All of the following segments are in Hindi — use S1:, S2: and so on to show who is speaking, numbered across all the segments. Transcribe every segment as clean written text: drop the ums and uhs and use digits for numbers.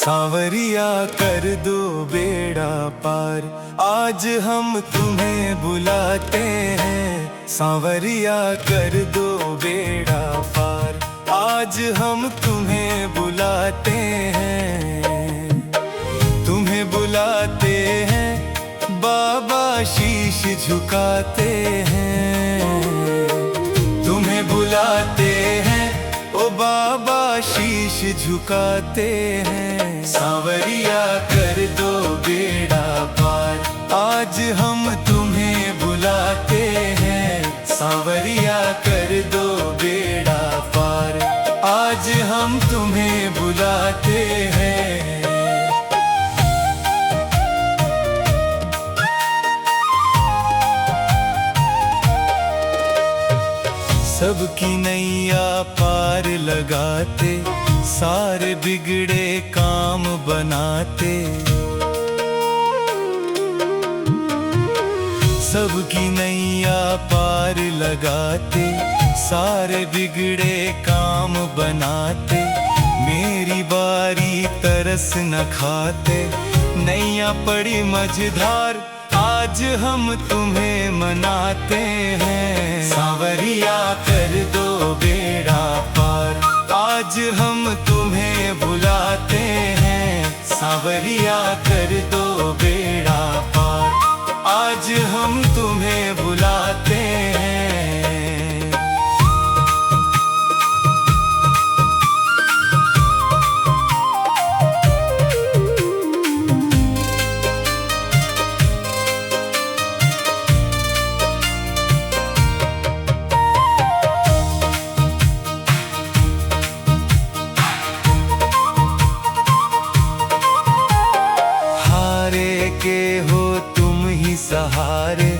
S1: सांवरिया कर दो बेड़ा पार, आज हम तुम्हें बुलाते हैं। सांवरिया कर दो बेड़ा पार, आज हम तुम्हें बुलाते हैं। तुम्हें बुलाते हैं बाबा, शीश झुकाते हैं। तुम्हें बुलाते हैं ओ बाबा, शीश झुकाते हैं। सांवरिया कर दो बेड़ा पार, आज हम तुम्हें बुलाते हैं। सांवरिया कर दो बेड़ा पार, आज हम तुम्हें बुलाते हैं। सबकी नैया पार लगाते, सारे बिगड़े काम बनाते। सबकी नैया पार लगाते, सारे बिगड़े काम बनाते। मेरी बारी तरस न खाते, नैया पड़ी मझधार, आज हम तुम्हें मनाते हैं। सांवरिया कर दो बेड़ा पार, आज हम तुम्हें बुलाते हैं। सांवरिया कर दो बेड़ा पार, आज हम तुम्हें बुलाते हैं। के हो तुम ही सहारे,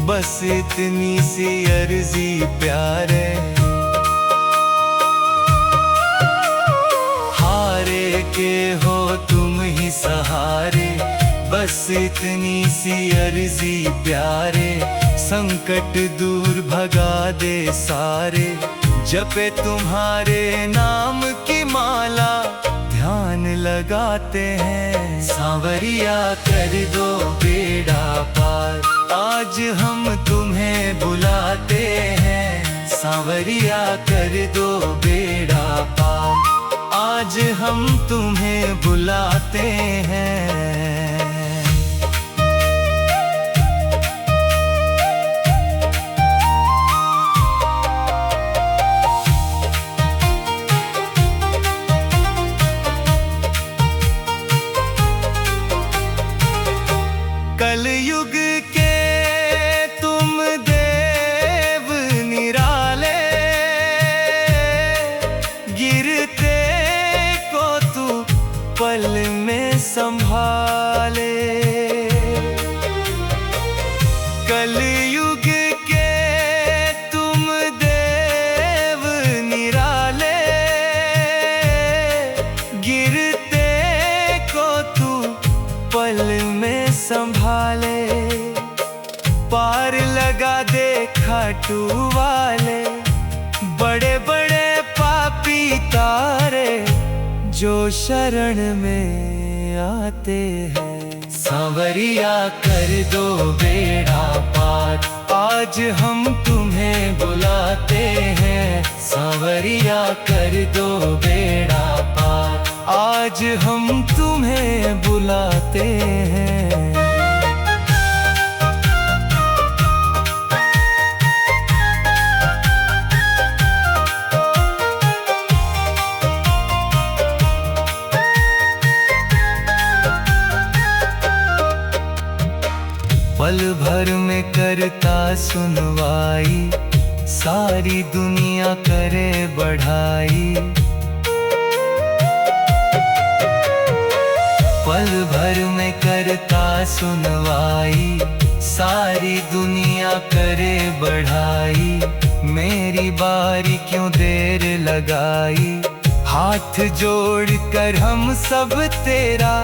S1: बस इतनी सी अर्जी प्यारे। हारे के हो तुम ही सहारे, बस इतनी सी अर्जी प्यारे। संकट दूर भगा दे सारे, जपे तुम्हारे नाम की माला, ध्यान लगाते हैं। सांवरिया कर दो बेड़ा पार, आज हम तुम्हें बुलाते हैं। सांवरिया कर दो बेड़ा पार, आज हम तुम्हें बुलाते हैं। कलयुग के तुम देव निराले, गिरते को तू पल में संभाले। कलयुग के तुम देव निराले, गिरते को तू पल में संभाले। पार लगा दे खाटू वाले, बड़े बड़े पापी तारे, जो शरण में आते हैं। सांवरिया कर दो बेड़ा पार, आज हम तुम्हें बुलाते हैं। सांवरिया कर दो बेड़ा पार, आज हम तुम्हें बुलाते हैं। पल भर में करता सुनवाई, सारी दुनिया करे बढ़ाई। पल भर में करता सुनवाई, सारी दुनिया करे बढ़ाई। मेरी बारी क्यों देर लगाई, हाथ जोड़ कर हम सब तेरा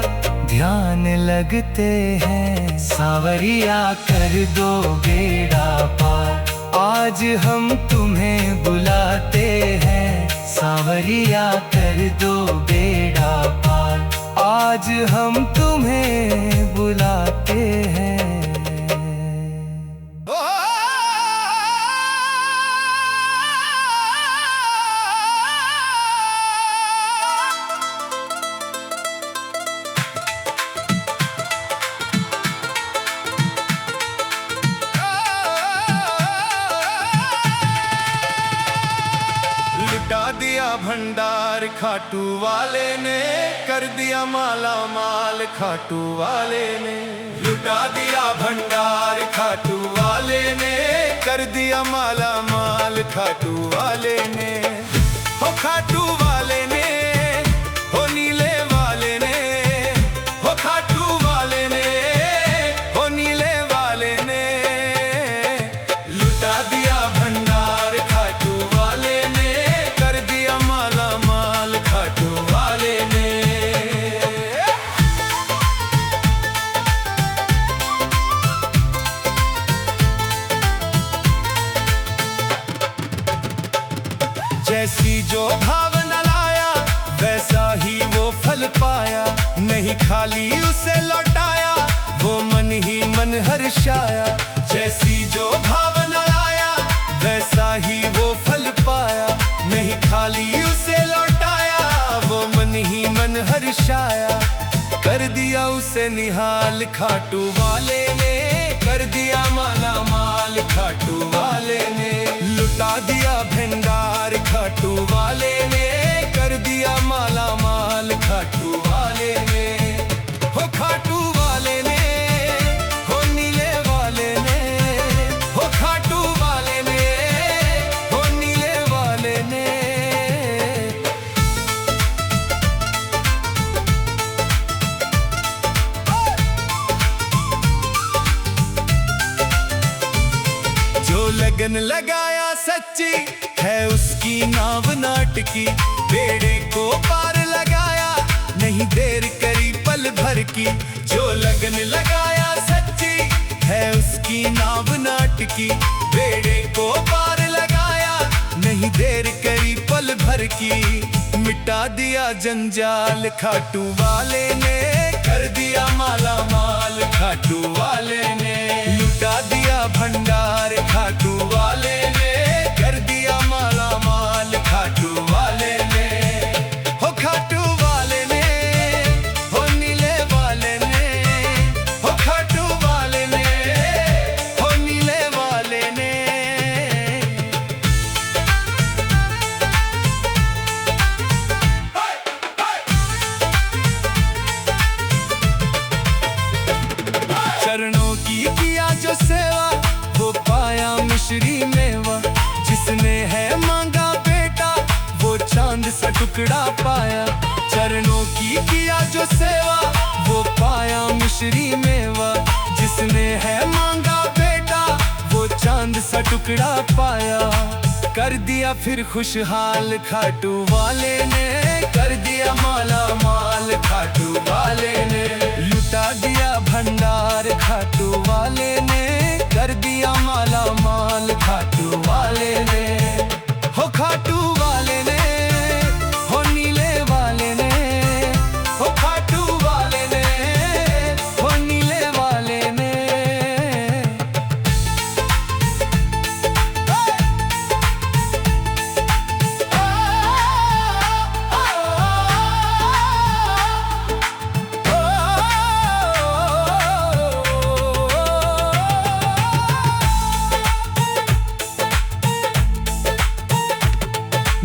S1: ध्यान लगते हैं। सांवरिया कर दो बेड़ा पार, आज हम तुम्हें बुलाते हैं। सांवरिया कर दो बेड़ा पार, आज हम तुम्हें बुलाते हैं।
S2: लुटा दिया भंडार खाटू वाले ने, कर दिया माला माल खाटू वाले ने। लुटा दिया भंडार खाटू वाले ने, कर दिया माला माल खाटू वाले ने। हो खाटू वाले ने, हो नीले वाले ने, हो खाटू वाले ने, हो नीले वाले ने। लुटा दिया भंडार खाटू वाले ने, कर दिया माला माल खाटू वाले ने। जैसी जो भावना लाया, वैसा ही वो फल पाया। नहीं खाली उसे लौटाया, वो मन ही मन हर्षाया। जैसी जो भावना लाया, वैसा ही वो फल पाया। नहीं खाली उसे लौटाया, वो मन ही मन हर्षाया। कर दिया उसे निहाल खाटू वाले ने, कर दिया माला माल खाटू वाले ने। लुटा दिया भंडार खाटू वाले ने, कर दिया माला माल खाटू वाले ने। हो खाटू वाले ने, हो नीले वाले ने, हो खाटू वाले ने, हो नीले वाले ने। जो लगन लगाया सच्ची है, उसकी नाव नाटकी। बेड़े को पार लगाया, नहीं देर करी पल भर की। जो लगन लगाया सच्ची है, उसकी नाव नाटकी। बेड़े को पार लगाया, नहीं देर करी पल भर की। मिटा दिया जंजाल खाटू वाले ने, कर दिया माला माल खाटू वाले ने। लुटा दिया भंडार खाटू वाले ने, कर दिया माला माल खाटू वाले ने। हो खाटू वाले ने, हो नीले वाले ने, हो खाटू वाले ने, हो नीले वाले ने। चरणों की किया जो सेवा, वो पाया मिश्री मेवा। जिसने है मांगा बेटा, वो चांद सा टुकड़ा पाया। चरणों की किया जो सेवा, वो पाया मिश्री मेवा। जिसने है मांगा बेटा, वो चांद सा टुकड़ा पाया। कर दिया फिर खुशहाल खाटू वाले ने, कर दिया माला माल खाटू वाले ने। लुटा दिया भंडार खाटू वाले ने, कर दिया माला माल खाटू वाले ने। हो खाटू वाले ने, हो नीले वाले ने, हो खाटू वाले ने, हो नीले वाले ने।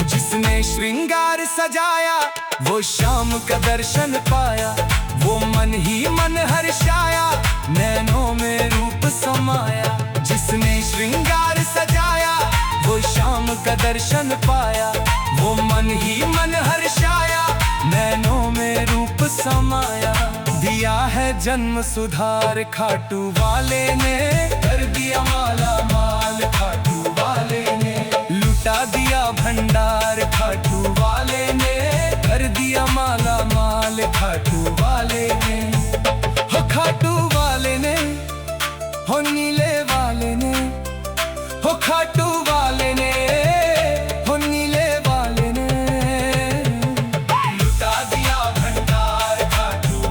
S2: जिसने श्रृंगार सजाया, वो शाम का दर्शन पाया। वो मन ही मन हर्षाया, नैनों में रूप समाया। जिसने श्रृंगार सजाया, वो शाम का दर्शन पाया। वो मन ही मन हर्षाया, नैनों में रूप समाया। दिया है जन्म सुधार खाटू वाले ने, कर दिया माला माल खाटू वाले ने। लुटा दिया भंडार खाटू वाले ने, कर दिया माला माल खाटू वाले ने। हो खाटू वाले ने, हो नीले वाले ने, हो खाटू वाले ने, हो नीले वाले ने। लुटा दिया भंडार खाटू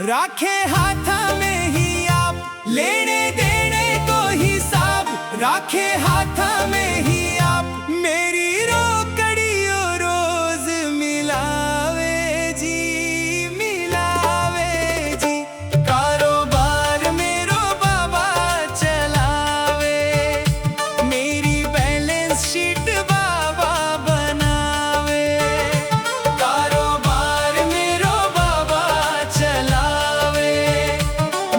S2: राखे हाथा में ही आप लेने देने को हिसाब राखे हाथा में ही आप मेरी रोकड़ियो रोज मिलावे जी कारोबार मेरो बाबा चलावे मेरी बैलेंस शीट बाबा बनावे कारोबार मेरो बाबा चलावे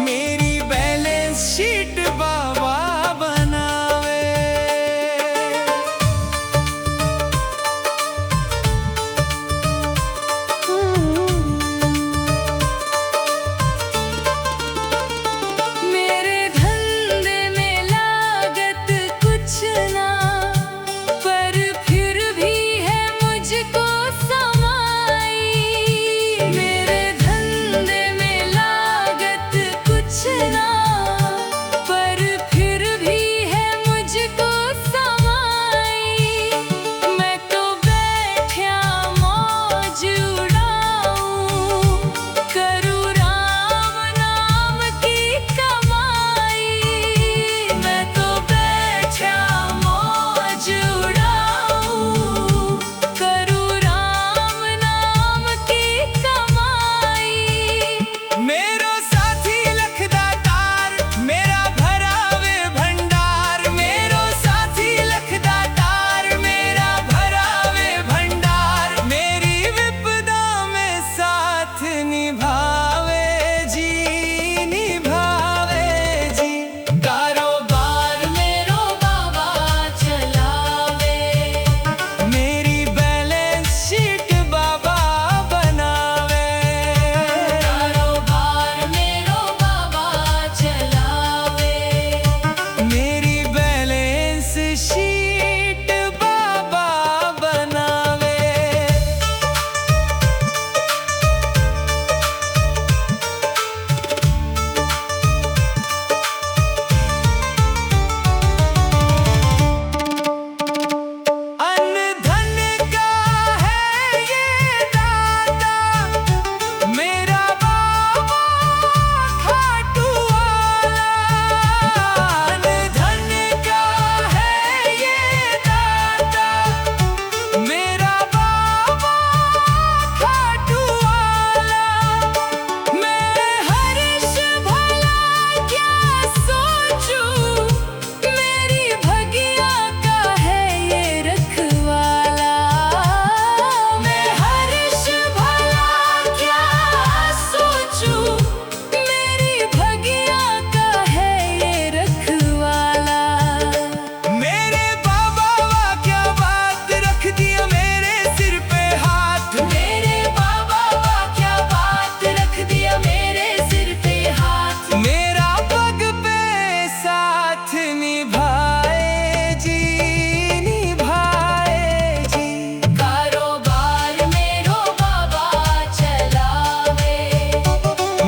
S2: मेरी बैलेंस शीट बाबा बनावे।
S3: मेरे धंधे में लागत कुछ ना पर फिर भी है मुझको समाई मेरे धंधे में लागत कुछ ना पर फिर भी है मुझको समाई मैं तो बैठ्या मौज उड़ाऊं करूँ राम नाम की कमाई मैं तो बैठ्या मौज उड़ाऊं करूँ राम नाम की कमाई।
S2: मेरो साथी लखदातार मेरा भरावे भंडार मेरो साथी लखदातार मेरा भरावे भंडार मेरी विपदा में साथ निभावे जी कारोबार मेरो बाबा चलावे मेरी बैलेंस शीट बाबा बनावे
S3: कारोबार मेरो बाबा चलावे
S2: मेरी बैलेंस शीट बाबा बनावे। अन्न धन का है ये दाता मेरा बाबा खाटू वाला अन्न धन का है ये दाता मेरा बाबा खाटू वाला मैं हर्ष भला क्या सोचूं मेरी भगिया का है ये रखवाला मैं हर्ष भला क्या सोचूं मेरी भगिया का है ये रखवाला मेरे बाबा वा क्या बात रख दिया मेरे सिर पे हाथ
S3: मेरे बाबा वा क्या बात रख दिया मेरे सिर पे हाथ
S2: मेरा पग पे साथ निभाए जी
S3: कारोबार मेरो बाबा चलावे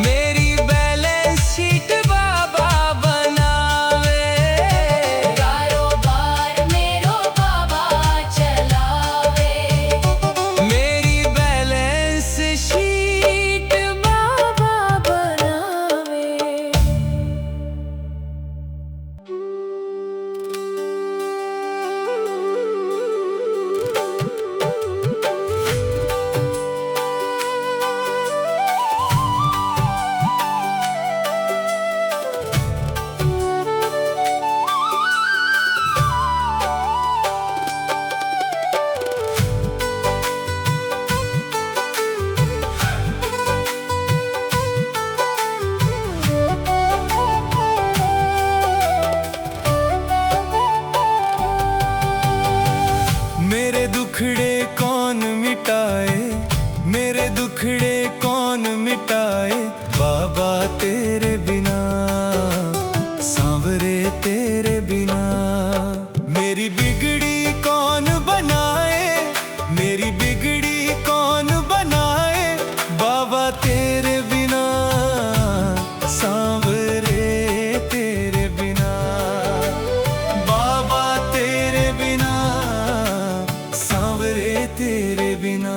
S2: मेरी बैलेंस शीट बाबा बनावे
S3: कारोबार मेरो बाबा चलावे
S2: मेरी बैलेंस शीट
S3: बाबा बनावे।
S2: मेरे दुखड़े कौन मिटाए मेरे दुखड़े कौन मिटाए बाबा तेरे बिना सांवरे तेरे बिना मेरी बिगड़ी कौन बनाए मेरी बिगड़ी कौन बनाए बाबा तेरे बिना सांवरे तेरे बिना बाबा तेरे बिना सांवरे तेरे बिना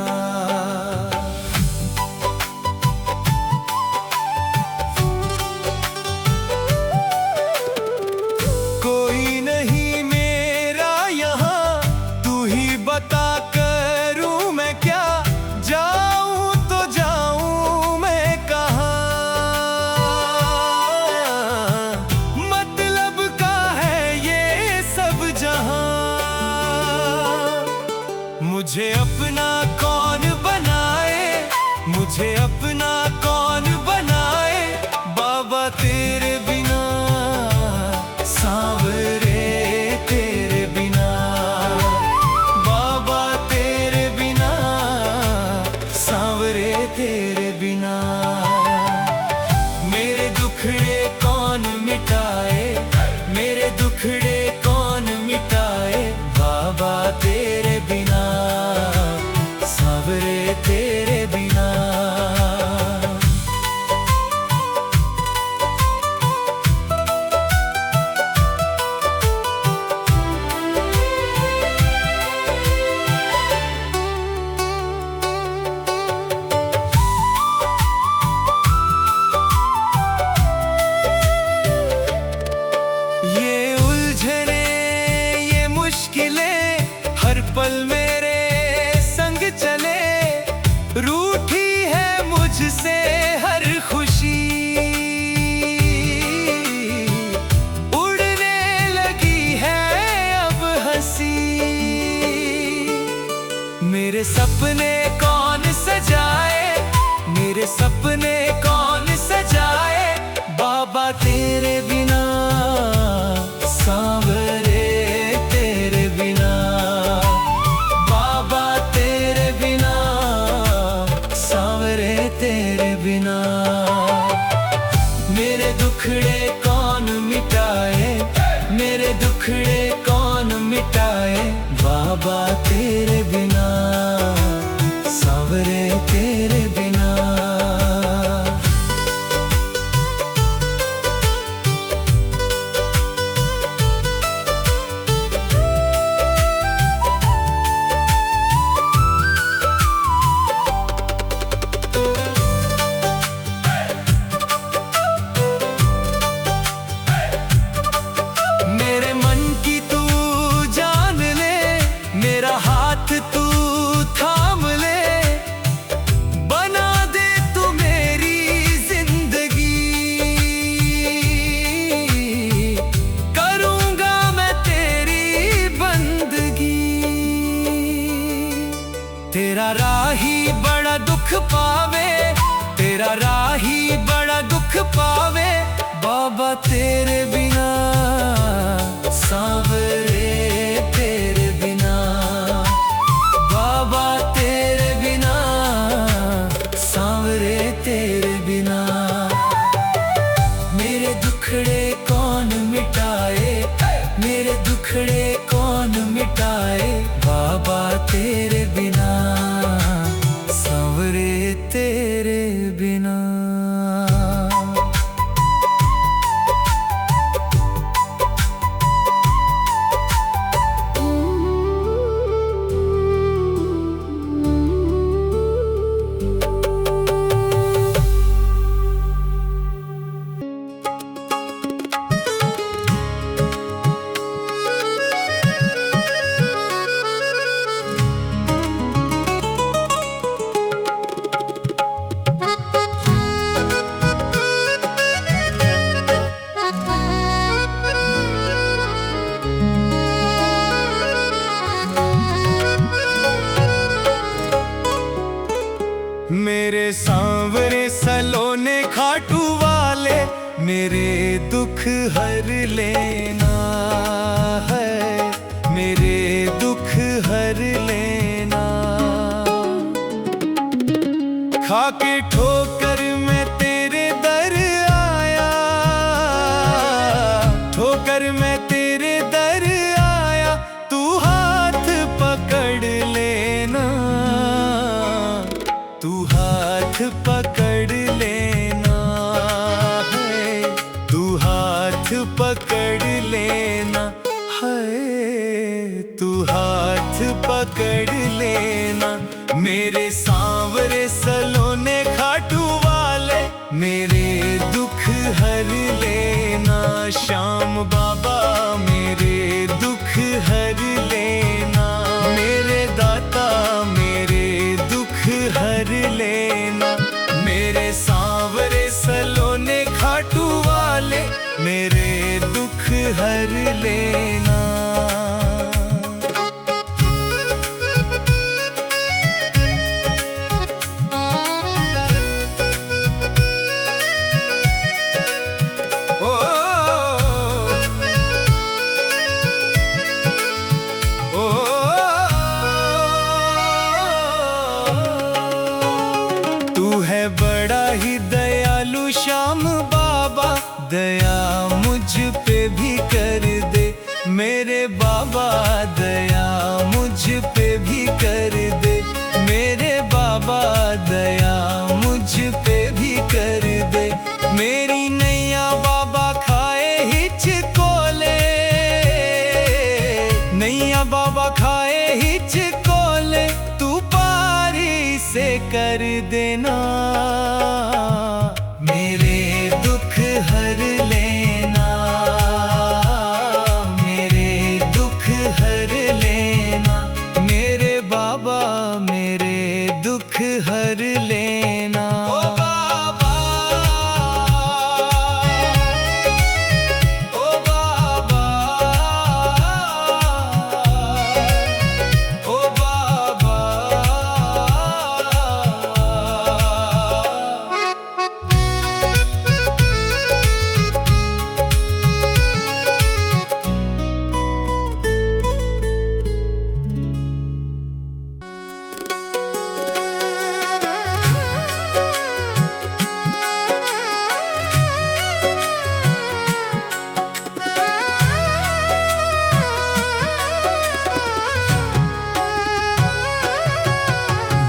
S1: मुझे अपना कौन बनाए बाबा तेरे बिना, सांवरे तेरे बिना, बाबा तेरे बिना, सांवरे तेरे बिना। मेरे दुखड़े कौन मिटाए, मेरे दुखड़े कौन मिटाए बाबा तेरे बिना, सांवरे तेरे बिना। ये उलझने ये मुश्किलें हर पल मेरे संग चले, रूठी है मुझसे हर खुशी, उड़ने लगी है अब हंसी। मेरे सपने कौन सजाए, मेरे सपने कौन सजाए बाबा तेरे बिना, सांवरे तेरे बिना, बाबा तेरे बिना, सांवरे तेरे बिना। मेरे दुखड़े कौन मिटाए, मेरे दुखड़े कौन मिटाए बाबा तेरे बिना, सांवरे तेरे बिना। मेरे मन की तू जान ले, मेरा हाथ तू थाम ले, बना दे तू मेरी जिंदगी, करूंगा मैं तेरी बंदगी। तेरा राही बड़ा दुख पावे, तेरा राही बड़ा दुख पावे बाबा तेरे बिना, सांवरे तेरे बिना, बाबा तेरे बिना, सांवरे तेरे बिना। मेरे दुखड़े कौन मिटाए, मेरे दुखड़े कौन मिटाए बाबा तेरे बिना, सांवरे तेरे बिना। मेरे सांवरे सलोने खाटू वाले, मेरे दुख हर लेना है, मेरे दुख हर लेना। खाके ठोकर मैं तेरे दर आया, ठोकर मैं तेरे दर आया, तू हाथ पकड़ लेना, तू हाथ पकड़ लेना है, तू हाथ पकड़ लेना है, तू हाथ पकड़ लेना। मेरे सांवरे सलोने खाटू वाले, मेरे दुख हर लेना, श्याम बाबा मेरे दुख हर लेना, मेरे दाता मेरे दुख हर लेना। मेरे सांवरे सलोने खाटू वाले, मेरे दुख हर लेना। है बड़ा ही दयालु श्याम बाबा, दया मुझ पे भी कर दे मेरे बाबा, दया मुझ पे भी कर दे मेरे बाबा, दया मुझ पे भी कर दे। मेरी नैया बाबा खाए हिचकोले, नैया बाबा खाए हिचकोले, तू पारी से कर देना, मेरे दुख हर लेना, मेरे दुख हर लेना मेरे बाबा, मेरे दुख हर लेना। ओ बाबा, ओ बाबा, ओ बाबा।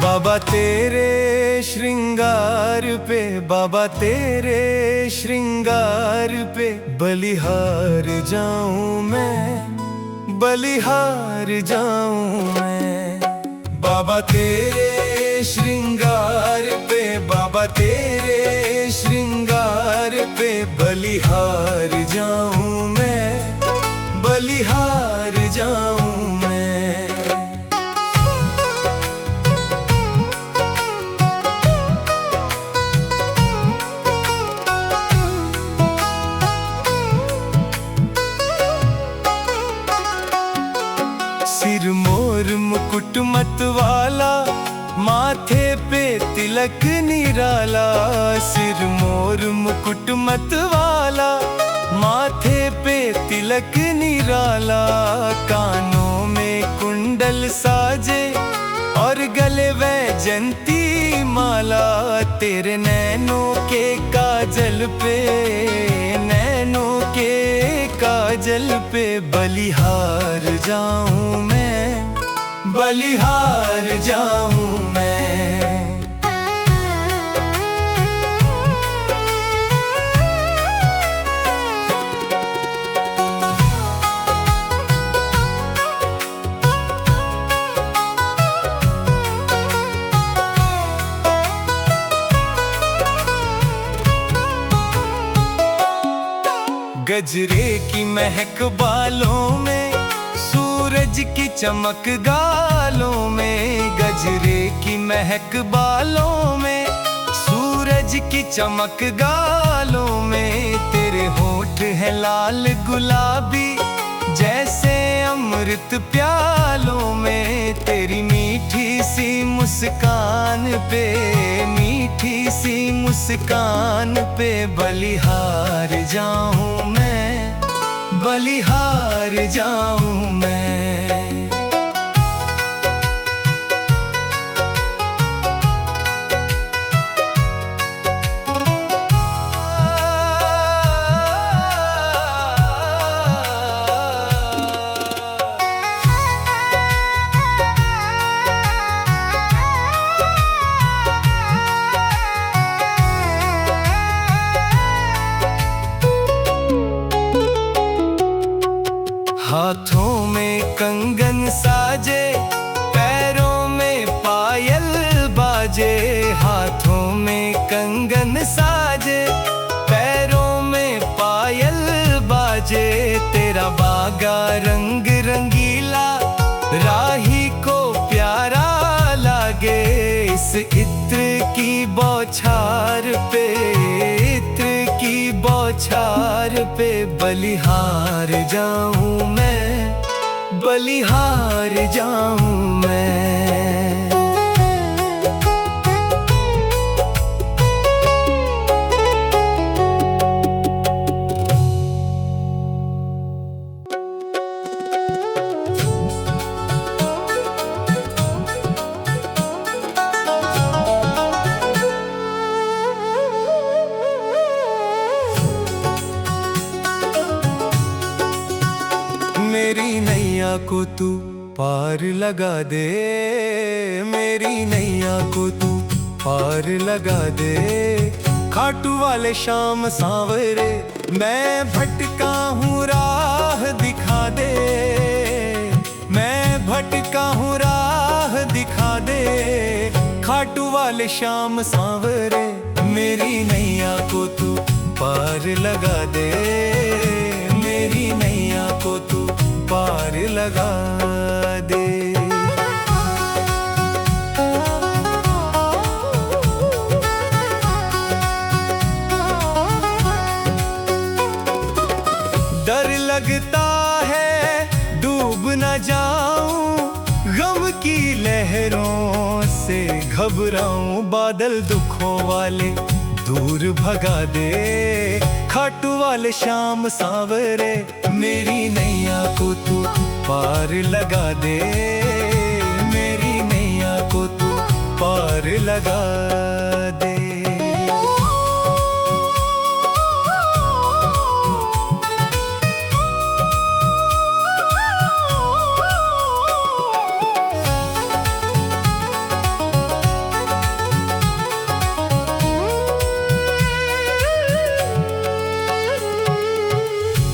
S1: बाबा तेरे श्रृंगार पे, बाबा तेरे श्रृंगार पे बलिहार जाऊं मैं, बलिहार जाऊं मैं। बाबा तेरे श्रृंगार पे, बाबा तेरे श्रृंगार पे बलिहार जाऊं मैं, बलिहार जाऊं मैं। सिर मोर मुकुट मत वाला, माथे पे तिलक निराला, सिर मोर मुकुट मत वाला, माथे पे तिलक निराला, कानों में कुंडल साजे और गले वैजंती माला, तेरे नैनों के काजल पे, नैनों के काजल पे बलिहार जाऊं मैं, बलिहार जाऊं मैं। गजरे की महक बालों में, सूरज की चमक गालों में, गजरे की महक बालों में, सूरज की चमक गालों में, तेरे होठ है लाल गुलाबी जैसे अमृत प्यालों में, तेरी मीठी सी मुस्कान पे, मीठी सी मुस्कान पे बलिहार जाऊं मैं, बलिहार जाऊं मैं। हाथों में कंगन साजे, पैरों में पायल बाजे, हाथों में कंगन साजे, पैरों में पायल बाजे, तेरा बागा रंग रंगीला राही को प्यारा लागे, इस इत्र की बौछार पे, इत्र की बौछार पे बलिहार जाऊं मैं, बलिहार जाऊं मैं। नैया को तू पार लगा दे, मेरी नैया को तू पार लगा दे। खाटू वाले श्याम सांवरे मैं भटका हूँ राह दिखा दे, मैं भटका हूँ राह दिखा दे। खाटू वाले श्याम सांवरे मेरी नैया को तू पार लगा दे, मेरी नैया को तू पार लगा दे। डर लगता है डूब न जाऊं, गम की लहरों से घबराऊं। बादल दुखों वाले दूर भगा दे, खाटू वाले श्याम सांवरे मेरी नैया को तू पार लगा दे, मेरी नैया को तू पार लगा दे।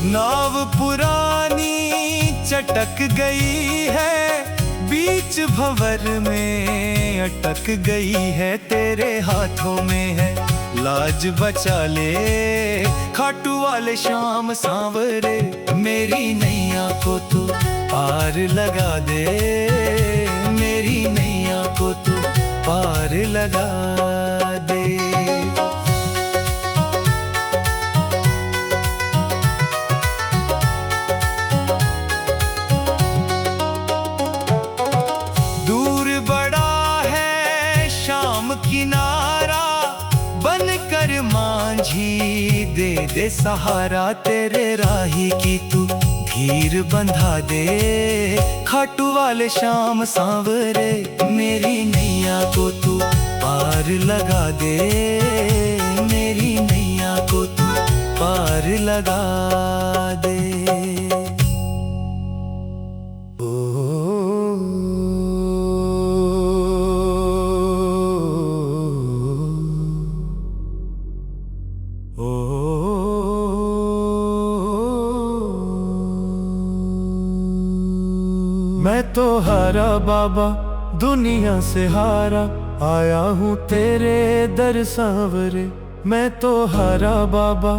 S1: नाव पुरानी चटक गई है, बीच भंवर में अटक गई है। तेरे हाथों में है लाज बचा ले, खाटू वाले श्याम सांवरे मेरी नैया को तू पार लगा दे, मेरी नैया को तू पार लगा दे। किनारा बनकर मांझी दे दे सहारा, तेरे राही की तू हीर बंधा दे। खाटू वाले श्याम सांवरे मेरी नैया को तू पार लगा दे, मेरी नैया को तू पार लगा दे। मैं तो हारा बाबा दुनिया से हारा, आया हूँ तेरे दर सांवरे। मैं तो हारा बाबा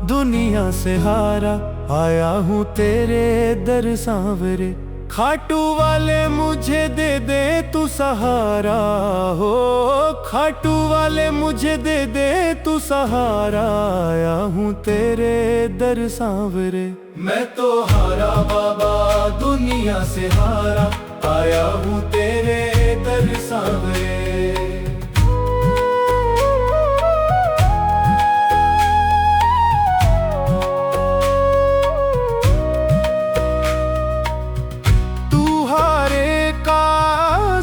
S1: दुनिया से हारा, आया हूँ तेरे दर सांवरे। खाटू वाले मुझे दे दे तू सहारा हो, खाटू वाले मुझे दे दे तू सहारा, आया हूँ तेरे दर सांवरे। मैं तो हारा बाबा दुनिया से हारा, आया हूँ तेरे दर सांवरे।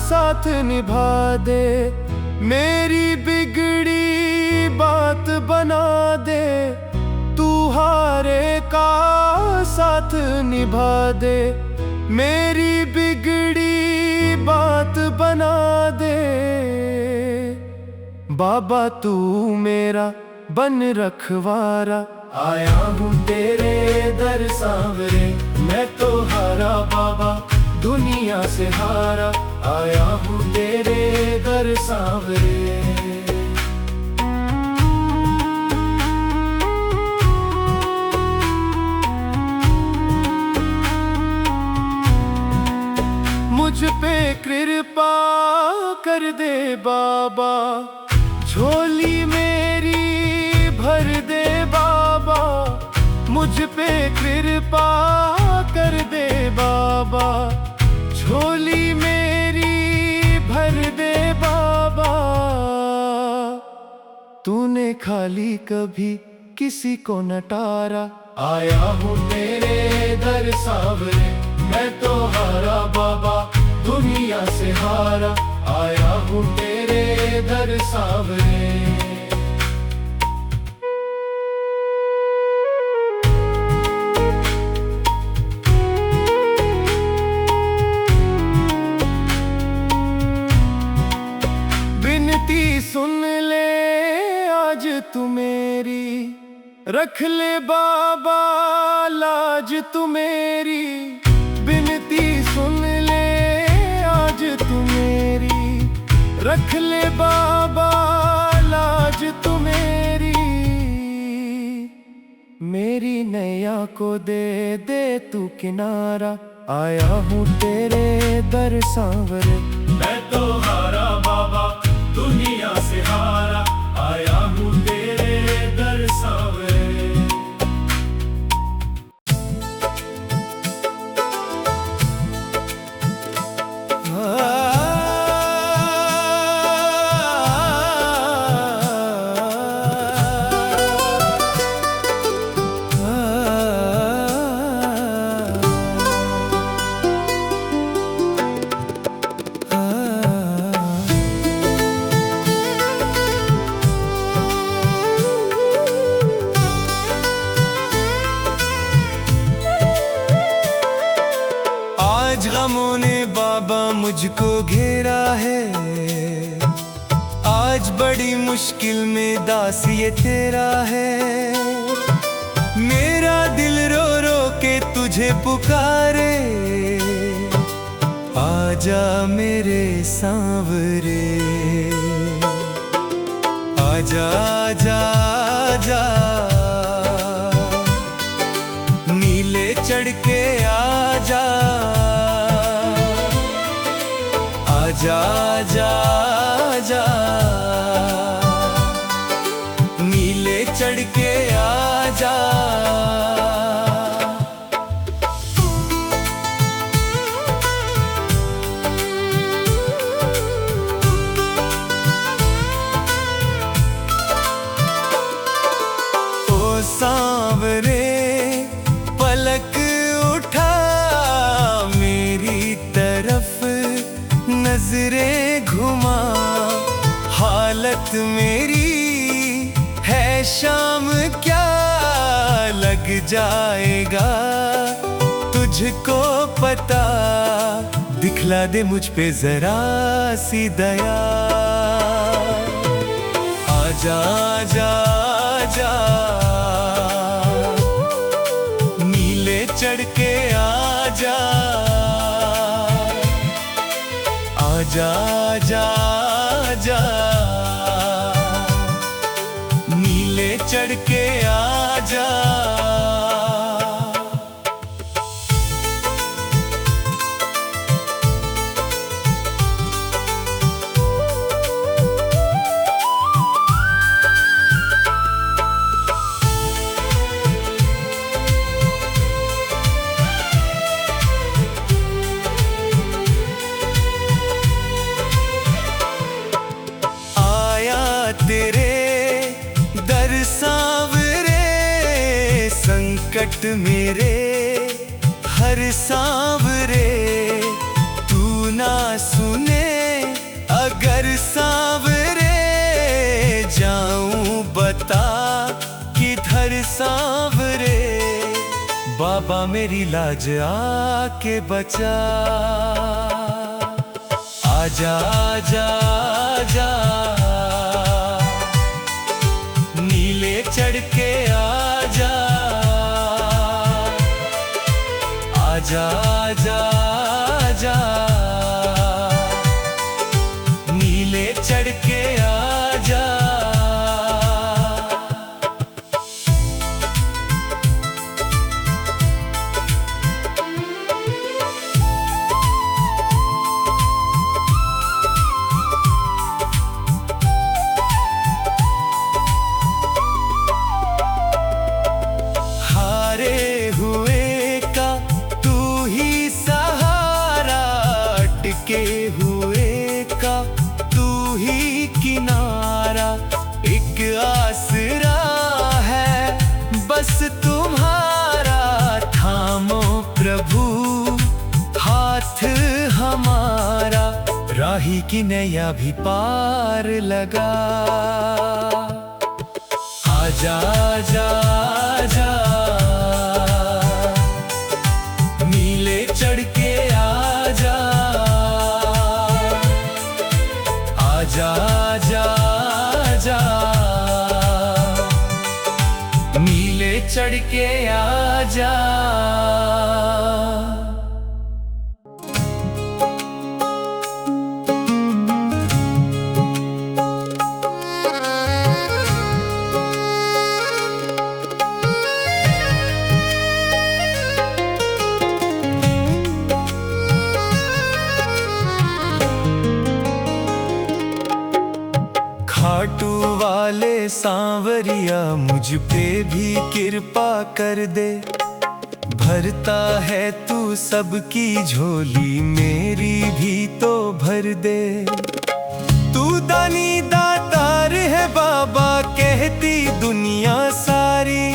S1: साथ निभा दे, मेरी बिगड़ी बात बना दे। तू हारे का साथ निभा दे, मेरी बिगड़ी बात बना दे। बाबा तू मेरा बन रखवारा, आया हूँ तेरे दर सांवरे। मैं तो हारा बाबा दुनिया से हारा, आया हूँ तेरे दर सांवरे। मुझ पे कृपा कर दे बाबा, झोली मेरी भर दे बाबा। मुझ पे कृपा कर दे बाबा, झोली मेरी भर दे बाबा। तूने खाली कभी किसी को न टारा, आया हूँ तेरे दर सांवरे। मैं तो हारा बाबा दुनिया से हारा, आया हूँ तेरे दर सांवरे। आज तू मेरी, रख ले बाबा लाज तू मेरी, बिनती सुन ले आज तू मेरी, रख ले बाबा लाज तू मेरी। मेरी नैया को दे दे तू किनारा, आया हूँ तेरे दर सांवरे।
S4: मैं तो हारा बाबा दुनिया से हारा, आया हूँ तेरे दर सांवरे।
S1: आज गमों ने बाबा मुझको घेरा है, आज बड़ी मुश्किल में दास ये तेरा है। मेरा दिल रो रो के तुझे पुकारे, आजा मेरे सांवरे, आजा आजा आजा, नीले चढ़ के आजा, आजा आजा आजा, नीले चढ़ के आजा। ओ सांवरे पलक उठा मेरी तरफ, नजरें घुमा, हालत मेरी है शाम क्या लग जाएगा तुझको पता, दिखला दे मुझ पे जरा सी दया। आजा आजा आजा, नीले चढ़ के आजा, आजा आजा आजा, नीले चढ़ के आजा। तेरे दर सांवरे, संकट मेरे हर सांवरे, तू ना सुने अगर सांवरे, जाऊं बता किधर सांवरे, बाबा मेरी लाज आके बचा। आजा आजा आजा, नीले चढ़ के आजा, आजा आजा आजा, नीले चढ़ के आजा। के हुए का तू ही किनारा, एक आसरा है बस तुम्हारा, थामो प्रभु हाथ हमारा, राही की नैया भी पार लगा। आजा आजा आजा, नीले चढ़ के आजा, आजा आजा आजा, चढ़ के आ जा। खाटू वाले सांवरिया मुझ पे भी कृपा कर दे, भरता है तू सबकी झोली मेरी भी तो भर दे। तू दानी दातार है बाबा कहती दुनिया सारी,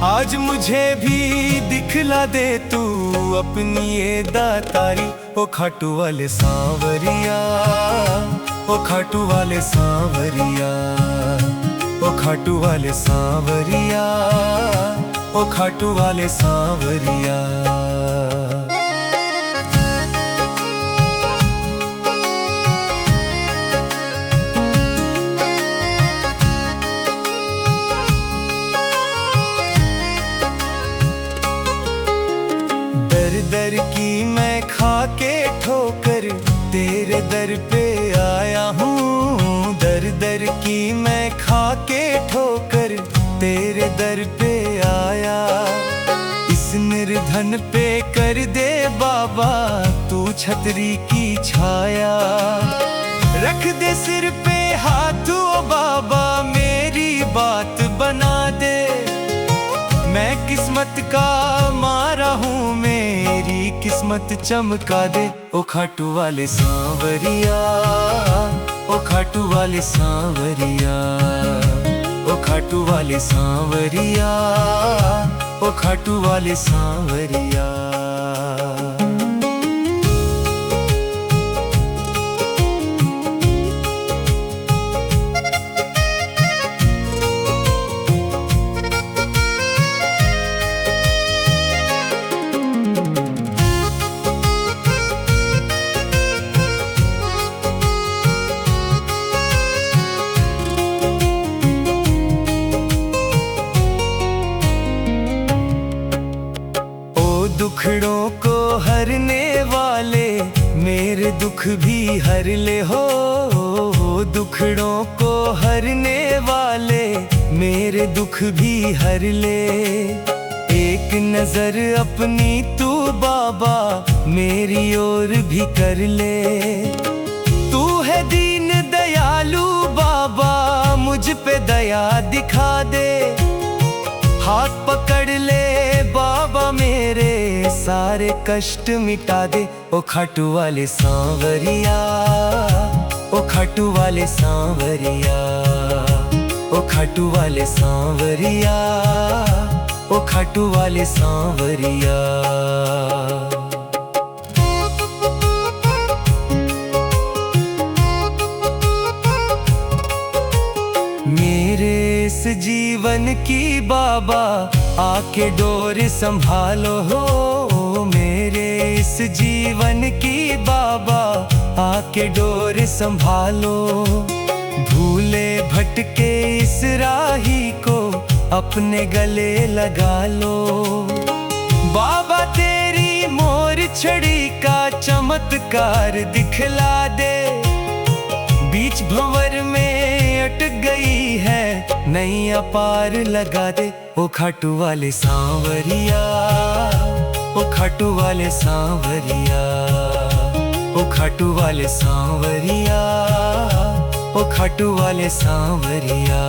S1: आज मुझे भी दिखला दे तू अपनी ये दातारी। ओ खाटू वाले सांवरिया, ओ खाटू वाले सांवरिया, ओ खाटू वाले सांवरिया, ओ खाटू वाले सांवरिया। दर दर की मैं खा के ठोकर तेरे दर पे आया हूँ, दर दर की मैं खा के ठोकर तेरे दर पे आया। इस निर्धन पे कर दे बाबा तू छतरी की छाया, रख दे सिर पे हाथ ओ बाबा मेरी बात बना दे। मैं किस्मत का मारा हूँ मेरी किस्मत चमका दे। ओ खाटू वाले सांवरिया, ओ खाटू वाले सांवरिया, ओ खाटू वाले सांवरिया, ओ खाटू वाले सांवरिया। दुखड़ों को हरने वाले मेरे दुख भी हर ले हो, दुखड़ों को हरने वाले मेरे दुख भी हर ले। एक नजर अपनी तू बाबा मेरी ओर भी कर ले। तू है दीन दयालु बाबा मुझ पे दया दिखा दे, हाथ पकड़ ले बाबा मेरे सारे कष्ट मिटा दे। ओ खाटू वाले सांवरिया, ओ खाटू वाले सांवरिया, ओ खाटू वाले सांवरिया, ओ खाटू वाले सांवरिया। मेरे इस जीवन की बाबा आके डोर संभालो हो, मेरे इस जीवन की बाबा आके डोर संभालो। भूले भटके इस राही को अपने गले लगा लो। बाबा तेरी मोर छड़ी का चमत्कार दिखला दे, बीच भंवर में अटक गई है नैया पार लगा दे। ओ खाटू वाले सांवरिया, ओ खाटू वाले सांवरिया, ओ खाटू वाले सांवरिया, ओ खाटू वाले सांवरिया।